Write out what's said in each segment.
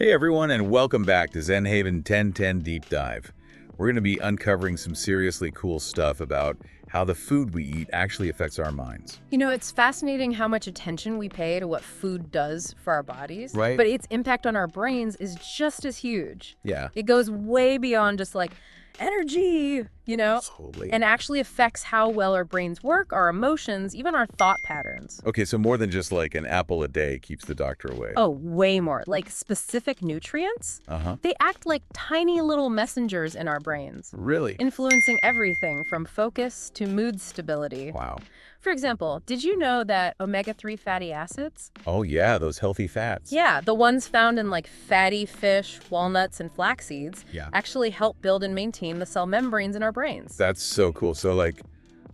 Hey everyone, and welcome back to Zen Haven 1010 Deep Dive. We're going to be uncovering some seriously cool stuff about how the food we eat actually affects our minds. You know, it's fascinating how much attention we pay to what food does for our bodies. Right. But its impact on our brains is just as huge. Yeah. It goes way beyond just like energy, Totally. and actually affects how well our brains work, our emotions, even our thought patterns. Okay, so more than just like an apple a day keeps the doctor away. Oh, way more. Like specific nutrients, Uh-huh. they act like tiny little messengers in our brains, Really? influencing everything from focus to mood stability. Wow. For example, did you know that omega-3 fatty acids? Oh yeah, those healthy fats. Yeah, the ones found in like fatty fish, walnuts, and flax seeds Yeah. actually help build and maintain the cell membranes in our brains. That's so cool. So like,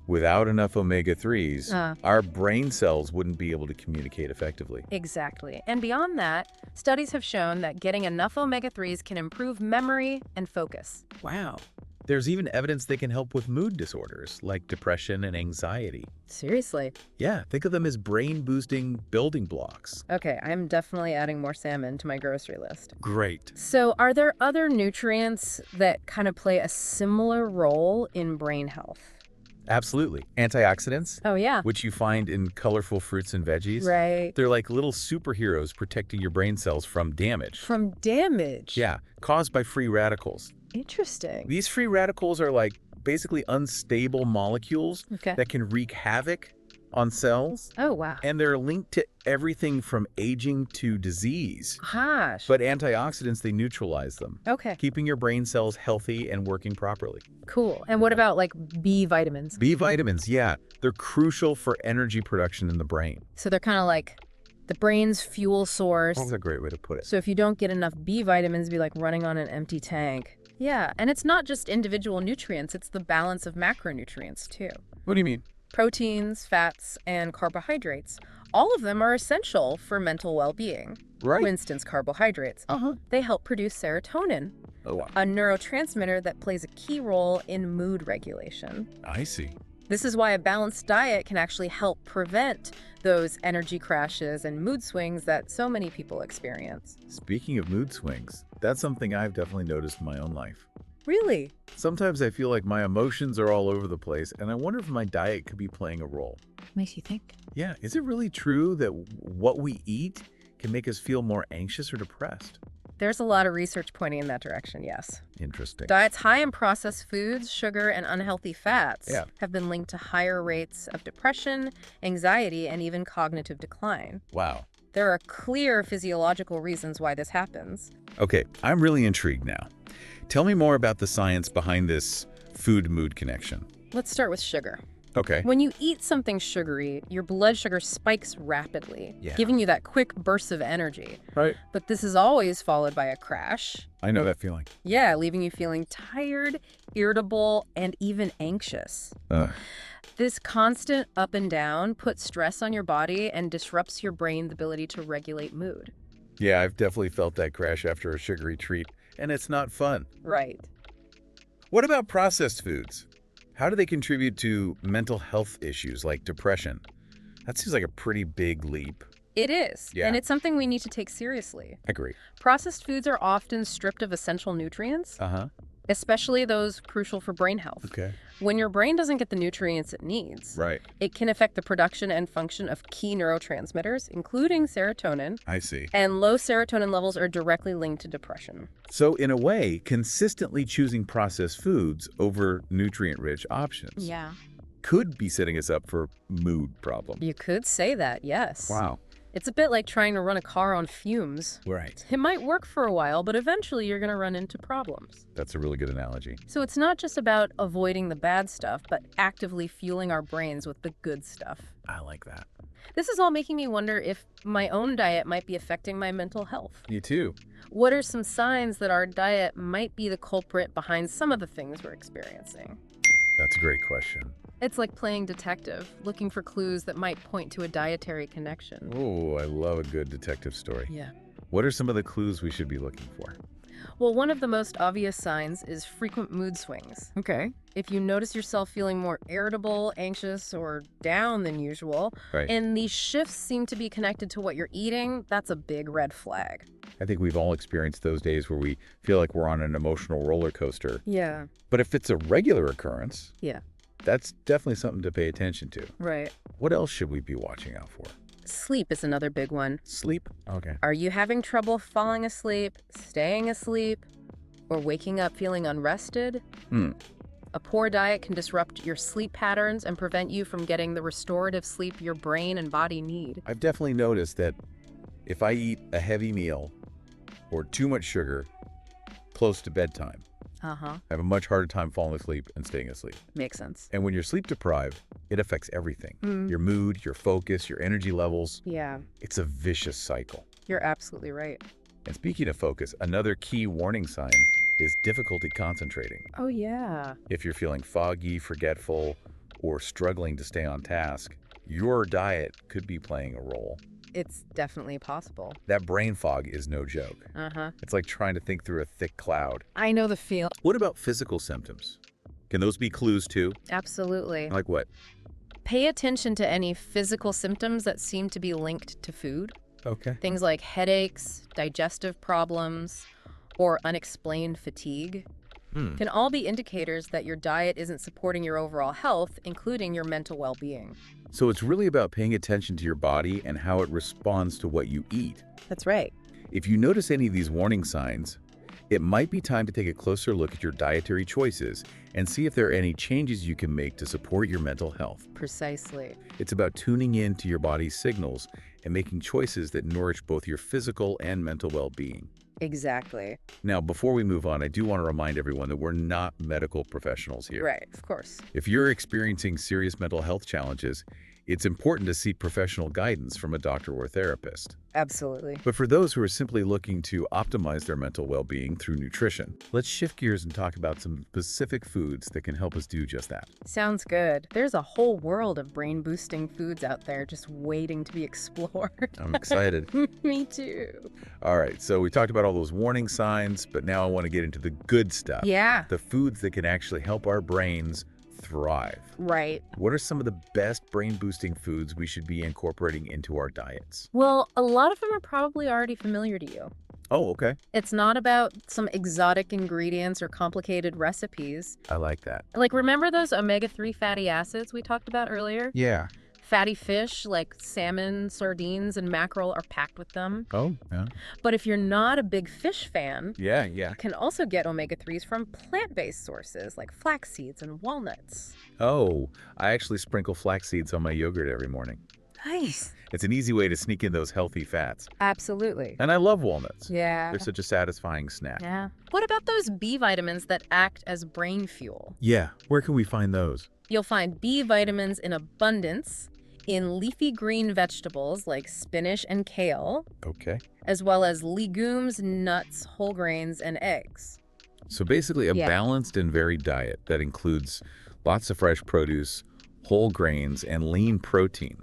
without enough omega-3s, our brain cells wouldn't be able to communicate effectively. Exactly. And beyond that, studies have shown that getting enough omega-3s can improve memory and focus. Wow. There's even evidence they can help with mood disorders like depression and anxiety. Seriously. Yeah, think of them as brain-boosting building blocks. Okay, I'm definitely adding more salmon to my grocery list. Great. So are there other nutrients that kind of play a similar role in brain health? Absolutely. Antioxidants, Oh, yeah. which you find in colorful fruits and veggies. Right. They're like little superheroes protecting your brain cells from damage. From damage. Yeah, caused by free radicals. Interesting. These free radicals are like basically unstable molecules Okay. that can wreak havoc on cells, Oh, wow. and they're linked to everything from aging to disease. Gosh. But antioxidants, they neutralize them, Okay. keeping your brain cells healthy and working properly. Cool. And what about like B vitamins? B vitamins, yeah, they're crucial for energy production in the brain. So they're kind of like the brain's fuel source. That's a great way to put it. So if you don't get enough B vitamins, it'd be like running on an empty tank. Yeah. And it's not just individual nutrients, it's the balance of macronutrients too. What do you mean? Proteins, fats, and carbohydrates. All of them are essential for mental well-being. Right. For instance, carbohydrates. Uh-huh. They help produce serotonin, Oh, wow. a neurotransmitter that plays a key role in mood regulation. I see. This is why a balanced diet can actually help prevent those energy crashes and mood swings that so many people experience. Speaking of mood swings, that's something I've definitely noticed in my own life. Really? Sometimes I feel like my emotions are all over the place, and I wonder if my diet could be playing a role. Makes you think. Yeah, is it really true that what we eat can make us feel more anxious or depressed? There's a lot of research pointing in that direction, yes. Interesting. Diets high in processed foods, sugar, and unhealthy fats Yeah. have been linked to higher rates of depression, anxiety, and even cognitive decline. Wow. There are clear physiological reasons why this happens. Okay, I'm really intrigued now. Tell me more about the science behind this food-mood connection. Let's start with sugar. Okay. When you eat something sugary, your blood sugar spikes rapidly, Yeah. giving you that quick burst of energy. Right. But this is always followed by a crash. I know that feeling. Yeah, leaving you feeling tired, irritable, and even anxious. Ugh. This constant up and down puts stress on your body and disrupts your brain's ability to regulate mood. Yeah, I've definitely felt that crash after a sugary treat, and it's not fun. Right. What about processed foods? How do they contribute to mental health issues like depression? That seems like a pretty big leap. It is, Yeah. and it's something we need to take seriously. I agree. Processed foods are often stripped of essential nutrients, Uh-huh. especially those crucial for brain health. Okay. When your brain doesn't get the nutrients it needs, Right. it can affect the production and function of key neurotransmitters, including serotonin, I see. and low serotonin levels are directly linked to depression. So in a way, consistently choosing processed foods over nutrient-rich options could be setting us up for mood problems. You could say that, yes. Wow. It's a bit like trying to run a car on fumes. Right. It might work for a while, but eventually you're going to run into problems. That's a really good analogy. So it's not just about avoiding the bad stuff, but actively fueling our brains with the good stuff. I like that. This is all making me wonder if my own diet might be affecting my mental health. You too. What are some signs that our diet might be the culprit behind some of the things we're experiencing? That's a great question. It's like playing detective, looking for clues that might point to a dietary connection. Oh, I love a good detective story. Yeah. What are some of the clues we should be looking for? Well, one of the most obvious signs is frequent mood swings. Okay. If you notice yourself feeling more irritable, anxious, or down than usual, Right. and these shifts seem to be connected to what you're eating, that's a big red flag. I think we've all experienced those days where we feel like we're on an emotional roller coaster. Yeah. But if it's a regular occurrence, Yeah. that's definitely something to pay attention to. Right. What else should we be watching out for? Sleep is another big one. Sleep? Okay. Are you having trouble falling asleep, staying asleep, or waking up feeling unrested? Hmm. A poor diet can disrupt your sleep patterns and prevent you from getting the restorative sleep your brain and body need. I've definitely noticed that if I eat a heavy meal or too much sugar close to bedtime, Uh-huh. I have a much harder time falling asleep and staying asleep. Makes sense. And when you're sleep deprived, it affects everything. Mm. Your mood, your focus, your energy levels. Yeah, It's a vicious cycle. you're absolutely right. And speaking of focus, another key warning sign is difficulty concentrating. Oh, yeah. If you're feeling foggy, forgetful, or struggling to stay on task, your diet could be playing a role. It's definitely possible. That brain fog is no joke. Uh-huh. It's like trying to think through a thick cloud. I know the feel. What about physical symptoms? Can those be clues too? Absolutely. Like what? Pay attention to any physical symptoms that seem to be linked to food. Okay. Things like headaches, digestive problems, or unexplained fatigue can all be indicators that your diet isn't supporting your overall health, including your mental well-being. So it's really about paying attention to your body and how it responds to what you eat. That's right. If you notice any of these warning signs, it might be time to take a closer look at your dietary choices and see if there are any changes you can make to support your mental health. Precisely. It's about tuning in to your body's signals and making choices that nourish both your physical and mental well-being. Exactly. Now, before we move on, I do want to remind everyone that we're not medical professionals here. Right, of course. If you're experiencing serious mental health challenges, it's important to seek professional guidance from a doctor or therapist. Absolutely. But for those who are simply looking to optimize their mental well-being through nutrition, let's shift gears and talk about some specific foods that can help us do just that. Sounds good. There's a whole world of brain-boosting foods out there just waiting to be explored. I'm excited. Me too. All right, so we talked about all those warning signs, but now I want to get into the good stuff. Yeah. The foods that can actually help our brains thrive. Right. What are some of the best brain-boosting foods we should be incorporating into our diets? Well, a lot of them are probably already familiar to you. Oh, okay. It's not about some exotic ingredients or complicated recipes. I like that. Like, remember those omega-3 fatty acids we talked about earlier? Yeah. Fatty fish like salmon, sardines, and mackerel are packed with them. Oh, yeah. But if you're not a big fish fan, Yeah. you can also get omega-3s from plant-based sources like flax seeds and walnuts. Oh, I actually sprinkle flax seeds on my yogurt every morning. Nice. It's an easy way to sneak in those healthy fats. Absolutely. And I love walnuts. Yeah. They're such a satisfying snack. Yeah. What about those B vitamins that act as brain fuel? Yeah. Where can we find those? You'll find B vitamins in abundance in leafy green vegetables like spinach and kale, Okay. as well as legumes, nuts, whole grains, and eggs. So basically a Yeah. balanced and varied diet that includes lots of fresh produce, whole grains, and lean protein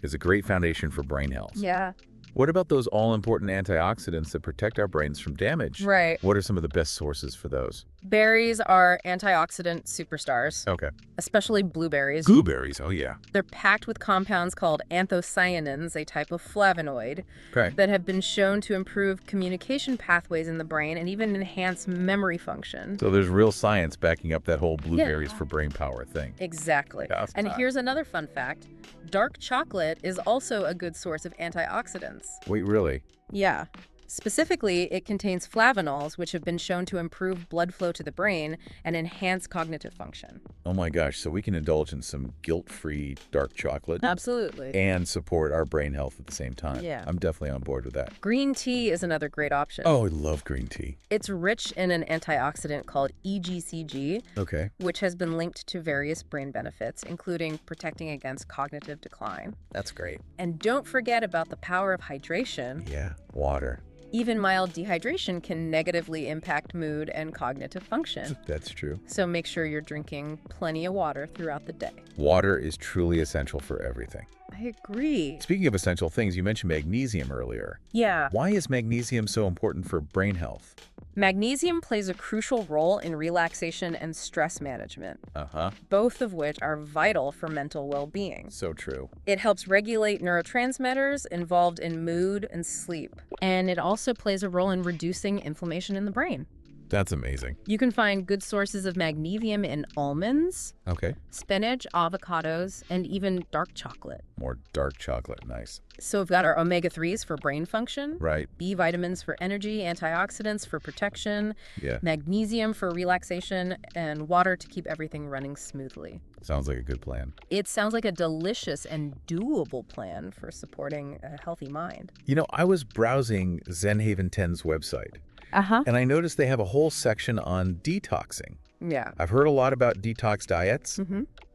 is a great foundation for brain health. Yeah. What about those all-important antioxidants that protect our brains from damage? Right. What are some of the best sources for those? Berries are antioxidant superstars, Okay. especially blueberries. Blueberries, oh yeah. They're packed with compounds called anthocyanins, a type of flavonoid, Okay. that have been shown to improve communication pathways in the brain and even enhance memory function. So there's real science backing up that whole blueberries Yeah. for brain power thing. Exactly. Yeah, And here's another fun fact. Dark chocolate is also a good source of antioxidants. Wait, really? Yeah. Specifically, it contains flavonols, which have been shown to improve blood flow to the brain and enhance cognitive function. Oh my gosh, so we can indulge in some guilt-free dark chocolate Absolutely. and support our brain health at the same time. Yeah. I'm definitely on board with that. Green tea is another great option. Oh, I love green tea. It's rich in an antioxidant called EGCG, Okay. which has been linked to various brain benefits, including protecting against cognitive decline. That's great. And don't forget about the power of hydration. Yeah, water. Even mild dehydration can negatively impact mood and cognitive function. That's true. So make sure you're drinking plenty of water throughout the day. Water is truly essential for everything. I agree. Speaking of essential things, you mentioned magnesium earlier. Yeah. Why is magnesium so important for brain health? Magnesium plays a crucial role in relaxation and stress management, Uh-huh. both of which are vital for mental well-being. So true. It helps regulate neurotransmitters involved in mood and sleep, and it also plays a role in reducing inflammation in the brain. That's amazing. You can find good sources of magnesium in almonds, Okay. spinach, avocados, and even dark chocolate. More dark chocolate. Nice. So we've got our omega-3s for brain function, Right. B vitamins for energy, antioxidants for protection, Yeah. magnesium for relaxation, and water to keep everything running smoothly. Sounds like a good plan. It sounds like a delicious and doable plan for supporting a healthy mind. You know, I was browsing Zenhaven 10's website, and I noticed they have a whole section on detoxing. Yeah. I've heard a lot about detox diets,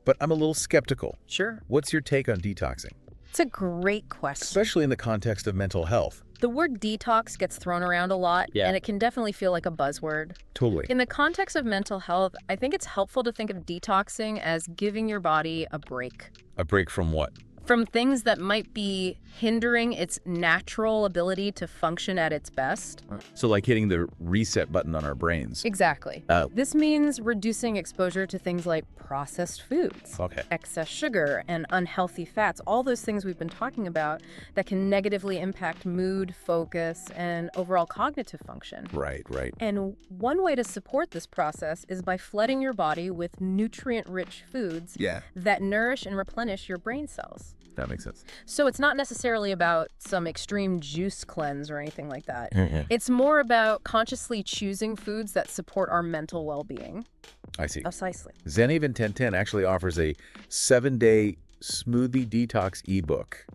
but I'm a little skeptical. Sure. What's your take on detoxing, It's a great question. especially in the context of mental health? The word detox gets thrown around a lot, and it can definitely feel like a buzzword. Totally. In the context of mental health, I think it's helpful to think of detoxing as giving your body a break A break from what? from things that might be hindering its natural ability to function at its best. So like hitting the reset button on our brains. Exactly. Oh. This means reducing exposure to things like processed foods, Okay. excess sugar, and unhealthy fats, all those things we've been talking about that can negatively impact mood, focus, and overall cognitive function. Right. And one way to support this process is by flooding your body with nutrient-rich foods Yeah. that nourish and replenish your brain cells. That makes sense. So it's not necessarily about some extreme juice cleanse or anything like that. It's more about consciously choosing foods that support our mental well-being. I see. Precisely. Zenhaven 1010 actually offers a 7-day smoothie detox ebook.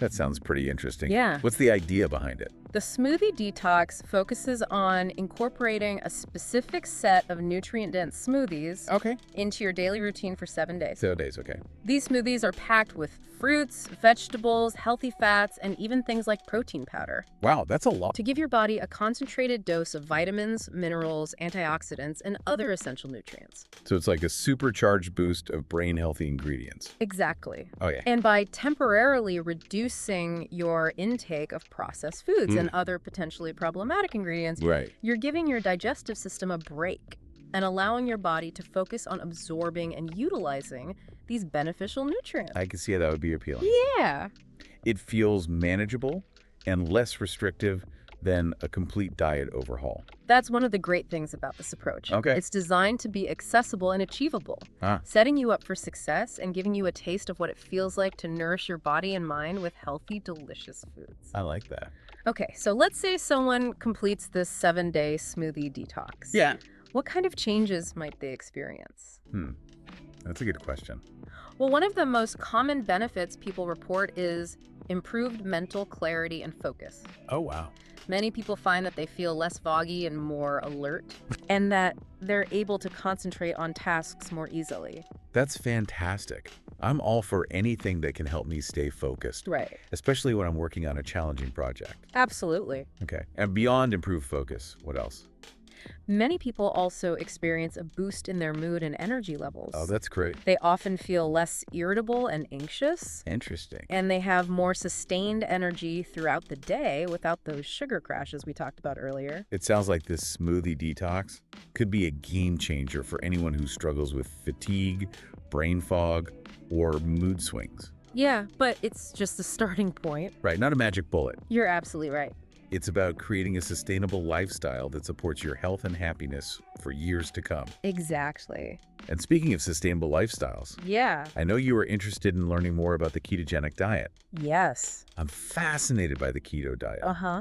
That sounds pretty interesting. Yeah. What's the idea behind it? The smoothie detox focuses on incorporating a specific set of nutrient-dense smoothies Okay. into your daily routine for 7 days. 7 days, okay. These smoothies are packed with fruits, vegetables, healthy fats, and even things like protein powder Wow, that's a lot. to give your body a concentrated dose of vitamins, minerals, antioxidants, and other essential nutrients. So it's like a supercharged boost of brain-healthy ingredients. Exactly. Oh, yeah. And by temporarily reducing your intake of processed foods and other potentially problematic ingredients, Right. you're giving your digestive system a break and allowing your body to focus on absorbing and utilizing these beneficial nutrients. I can see how that would be appealing. Yeah. It feels manageable and less restrictive than a complete diet overhaul. That's one of the great things about this approach. Okay. It's designed to be accessible and achievable, setting you up for success and giving you a taste of what it feels like to nourish your body and mind with healthy, delicious foods. I like that. Okay, so let's say someone completes this 7-day smoothie detox. Yeah. What kind of changes might they experience? That's a good question. Well, one of the most common benefits people report is improved mental clarity and focus. Oh, wow. Many people find that they feel less foggy and more alert, and that they're able to concentrate on tasks more easily. That's fantastic. I'm all for anything that can help me stay focused, Right. especially when I'm working on a challenging project. Absolutely. Okay. And beyond improved focus, what else? Many people also experience a boost in their mood and energy levels. Oh, that's great. They often feel less irritable and anxious, Interesting. and they have more sustained energy throughout the day without those sugar crashes we talked about earlier. It sounds like this smoothie detox could be a game changer for anyone who struggles with fatigue, brain fog, or mood swings. Yeah, but it's just a starting point. Right, not a magic bullet. You're absolutely right. It's about creating a sustainable lifestyle that supports your health and happiness for years to come. Exactly. And speaking of sustainable lifestyles, Yeah. I know you are interested in learning more about the ketogenic diet. Yes. I'm fascinated by the keto diet, Uh-huh.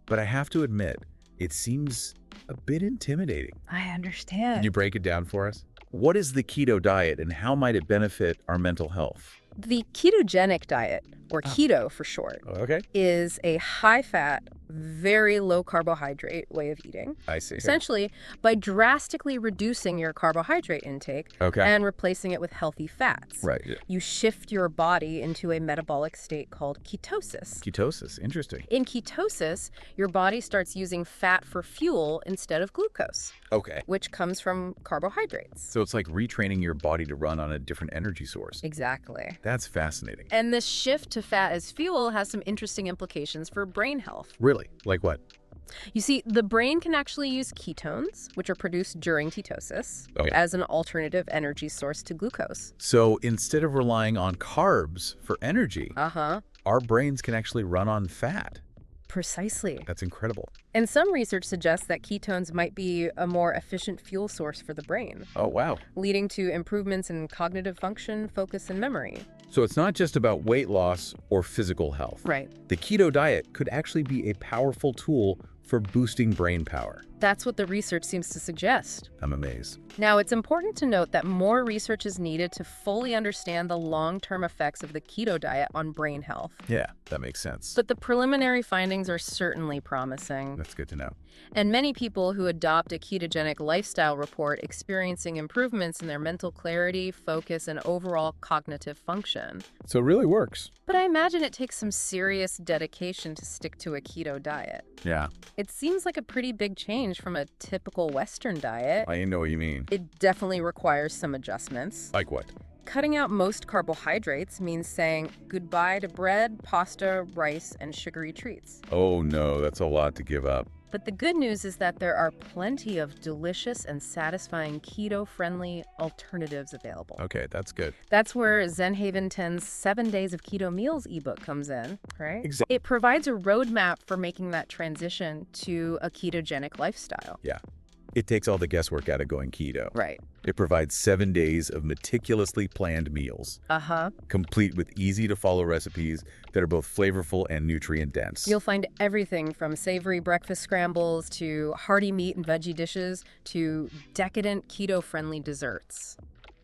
but I have to admit, it seems a bit intimidating. I understand. Can you break it down for us? What is the keto diet and how might it benefit our mental health? The ketogenic diet, or keto for short, Okay. is a high-fat, very low-carbohydrate way of eating. I see. Essentially, by drastically reducing your carbohydrate intake Okay. and replacing it with healthy fats. Right. Yeah. You shift your body into a metabolic state called ketosis. Ketosis. Interesting. In ketosis, your body starts using fat for fuel instead of glucose, Okay. which comes from carbohydrates. So it's like retraining your body to run on a different energy source. Exactly. That's fascinating. And this shift to fat as fuel has some interesting implications for brain health. Really? Like what? You see, the brain can actually use ketones, which are produced during ketosis, as an alternative energy source to glucose. So instead of relying on carbs for energy, Uh-huh. our brains can actually run on fat. Precisely. That's incredible. And some research suggests that ketones might be a more efficient fuel source for the brain, Oh, wow. leading to improvements in cognitive function, focus, and memory. So it's not just about weight loss or physical health. Right. The keto diet could actually be a powerful tool for boosting brain power. That's what the research seems to suggest. I'm amazed. Now, it's important to note that more research is needed to fully understand the long-term effects of the keto diet on brain health. Yeah, that makes sense. But the preliminary findings are certainly promising. That's good to know. And many people who adopt a ketogenic lifestyle report experiencing improvements in their mental clarity, focus, and overall cognitive function. So it really works. But I imagine it takes some serious dedication to stick to a keto diet. Yeah, It seems like a pretty big change from a typical Western diet. I know what you mean. It definitely requires some adjustments. Like what? Cutting out most carbohydrates means saying goodbye to bread, pasta, rice, and sugary treats. Oh no, that's a lot to give up. But the good news is that there are plenty of delicious and satisfying keto-friendly alternatives available. Okay, that's good. That's where Zen Haven 10's 7 Days of Keto Meals ebook comes in, right? Exactly. It provides a roadmap for making that transition to a ketogenic lifestyle. Yeah. It takes all the guesswork out of going keto. Right. It provides 7 days of meticulously planned meals, Uh-huh. complete with easy-to-follow recipes that are both flavorful and nutrient-dense. You'll find everything from savory breakfast scrambles to hearty meat and veggie dishes to decadent keto-friendly desserts.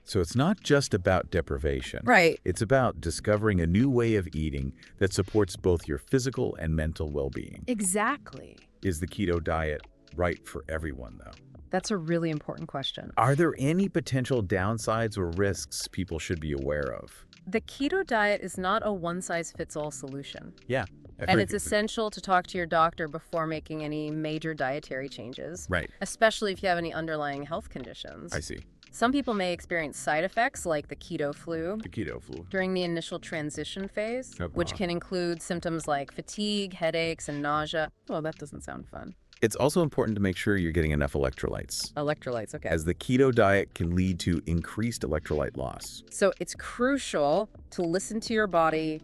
So it's not just about deprivation. Right. It's about discovering a new way of eating that supports both your physical and mental well-being. Exactly. Is the keto diet right for everyone, though? That's a really important question. Are there any potential downsides or risks people should be aware of? The keto diet is not a one-size-fits-all solution. Yeah. And it's essential to talk to your doctor before making any major dietary changes, Right. especially if you have any underlying health conditions. I see. Some people may experience side effects like the keto flu The keto flu. during the initial transition phase, Uh-huh. which can include symptoms like fatigue, headaches, and nausea. Oh, that doesn't sound fun. It's also important to make sure you're getting enough electrolytes, Electrolytes, okay. as the keto diet can lead to increased electrolyte loss. So it's crucial to listen to your body,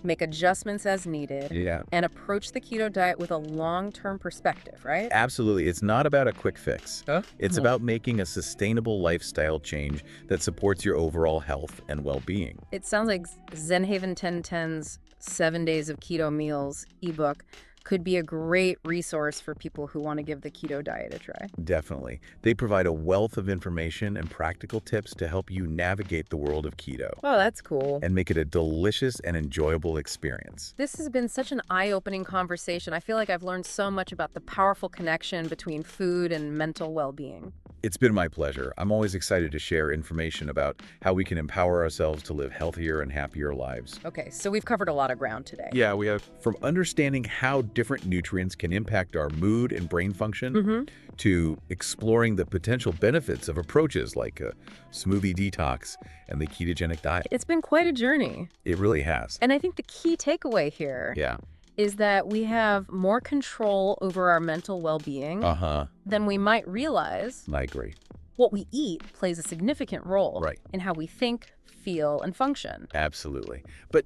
make adjustments as needed, Yeah. and approach the keto diet with a long-term perspective, right? Absolutely. It's not about a quick fix. Huh? It's about making a sustainable lifestyle change that supports your overall health and well-being. It sounds like Zen Haven 1010's 7 Days of Keto Meals ebook could be a great resource for people who want to give the keto diet a try. Definitely. They provide a wealth of information and practical tips to help you navigate the world of keto Oh, that's cool. and make it a delicious and enjoyable experience. This has been such an eye-opening conversation. I feel like I've learned so much about the powerful connection between food and mental well-being. It's been my pleasure. I'm always excited to share information about how we can empower ourselves to live healthier and happier lives. Okay, so we've covered a lot of ground today. Yeah, we have from understanding how different nutrients can impact our mood and brain function to exploring the potential benefits of approaches like a smoothie detox and the ketogenic diet. It's been quite a journey. It really has. And I think the key takeaway here Yeah. is that we have more control over our mental well-being Uh-huh. than we might realize. I agree. What we eat plays a significant role Right. in how we think, feel, and function. Absolutely. But,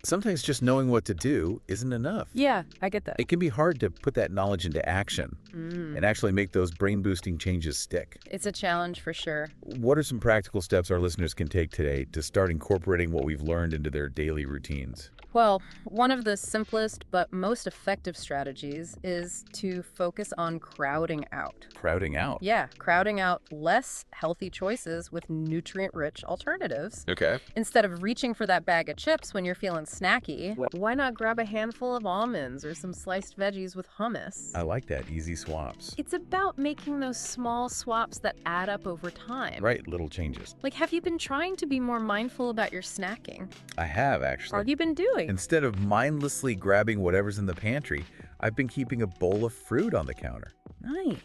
sometimes just knowing what to do isn't enough. Yeah, I get that. It can be hard to put that knowledge into action and actually make those brain-boosting changes stick. It's a challenge for sure. What are some practical steps our listeners can take today to start incorporating what we've learned into their daily routines? Well, one of the simplest but most effective strategies is to focus on crowding out. Crowding out. Yeah, crowding out less healthy choices with nutrient-rich alternatives. Okay. Instead of reaching for that bag of chips when you're feeling snacky, why not grab a handful of almonds or some sliced veggies with hummus? I like that. Easy swaps. It's about making those small swaps that add up over time. Right, little changes. Like, have you been trying to be more mindful about your snacking? I have, actually. What have you been doing? Instead of mindlessly grabbing whatever's in the pantry, I've been keeping a bowl of fruit on the counter. Nice.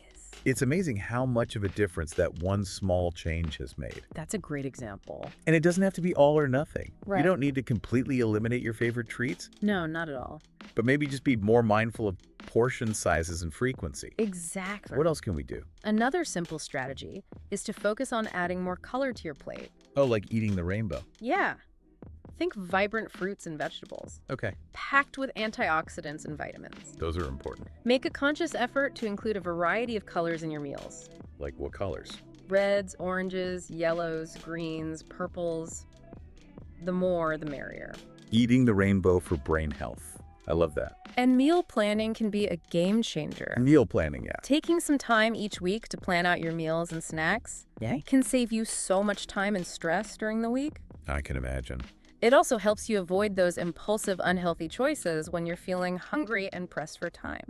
It's amazing how much of a difference that one small change has made. That's a great example. And it doesn't have to be all or nothing. Right. You don't need to completely eliminate your favorite treats, No, not at all. but maybe just be more mindful of portion sizes and frequency. Exactly. What else can we do? Another simple strategy is to focus on adding more color to your plate. Oh, like eating the rainbow. Yeah. Think vibrant fruits and vegetables, Okay, packed with antioxidants and vitamins. those are important. Make a conscious effort to include a variety of colors in your meals. Like what colors? Reds, oranges, yellows, greens, purples. The more, the merrier. Eating the rainbow for brain health. I love that. And meal planning can be a game changer. Meal planning, yeah. Taking some time each week to plan out your meals and snacks can save you so much time and stress during the week. I can imagine. It also helps you avoid those impulsive, unhealthy choices when you're feeling hungry and pressed for time.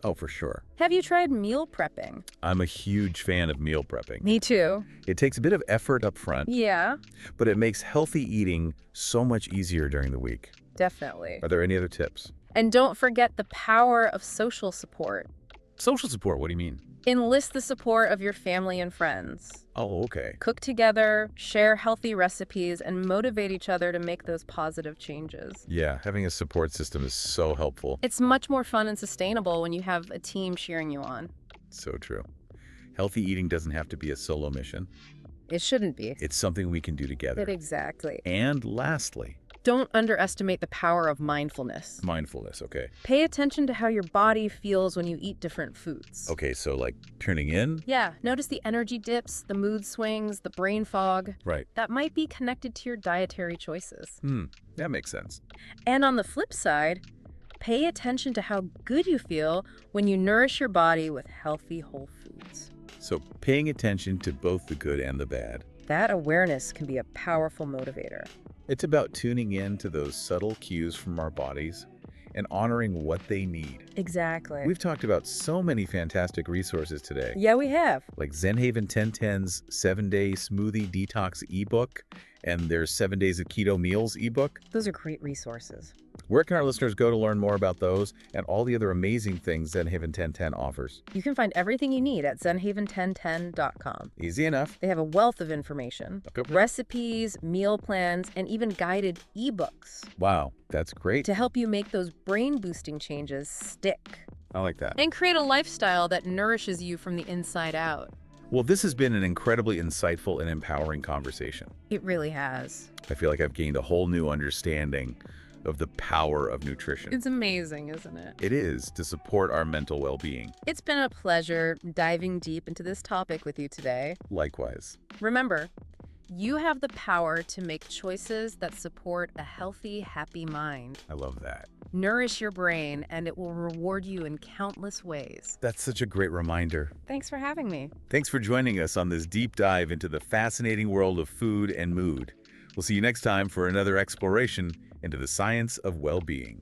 Oh, for sure. Have you tried meal prepping? I'm a huge fan of meal prepping. Me too. It takes a bit of effort up front, Yeah, but it makes healthy eating so much easier during the week. definitely. Are there any other tips? And don't forget the power of social support. Social support, what do you mean? Enlist the support of your family and friends. Oh, okay. Cook together, share healthy recipes, and motivate each other to make those positive changes. Yeah, having a support system is so helpful. It's much more fun and sustainable when you have a team cheering you on. So true. Healthy eating doesn't have to be a solo mission. It shouldn't be. It's something we can do together. Exactly. And lastly, Don't underestimate the power of mindfulness. mindfulness, okay? Pay attention to how your body feels when you eat different foods. Okay, so like tuning in? Yeah, notice the energy dips, the mood swings, the brain fog. Right. That might be connected to your dietary choices. That makes sense. And on the flip side, pay attention to how good you feel when you nourish your body with healthy whole foods. So paying attention to both the good and the bad. That awareness can be a powerful motivator. It's about tuning in to those subtle cues from our bodies and honoring what they need. Exactly. We've talked about so many fantastic resources today, Yeah, we have. like Zenhaven 1010's 7-Day Smoothie Detox ebook and their 7 Days of Keto Meals ebook. Those are great resources. Where can our listeners go to learn more about those and all the other amazing things Zenhaven 1010 offers? You can find everything you need at zenhaven1010.com. Easy enough. They have a wealth of information, Okay. recipes, meal plans, and even guided ebooks Wow, that's great. to help you make those brain-boosting changes stick I like that. and create a lifestyle that nourishes you from the inside out. Well, this has been an incredibly insightful and empowering conversation. It really has. I feel like I've gained a whole new understanding of the power of nutrition. It's amazing, isn't it? It is to support our mental well-being. It's been a pleasure diving deep into this topic with you today. Likewise. Remember, you have the power to make choices that support a healthy, happy mind. I love that. Nourish your brain, and it will reward you in countless ways. That's such a great reminder. Thanks for having me. Thanks for joining us on this deep dive into the fascinating world of food and mood. We'll see you next time for another exploration into the science of well-being.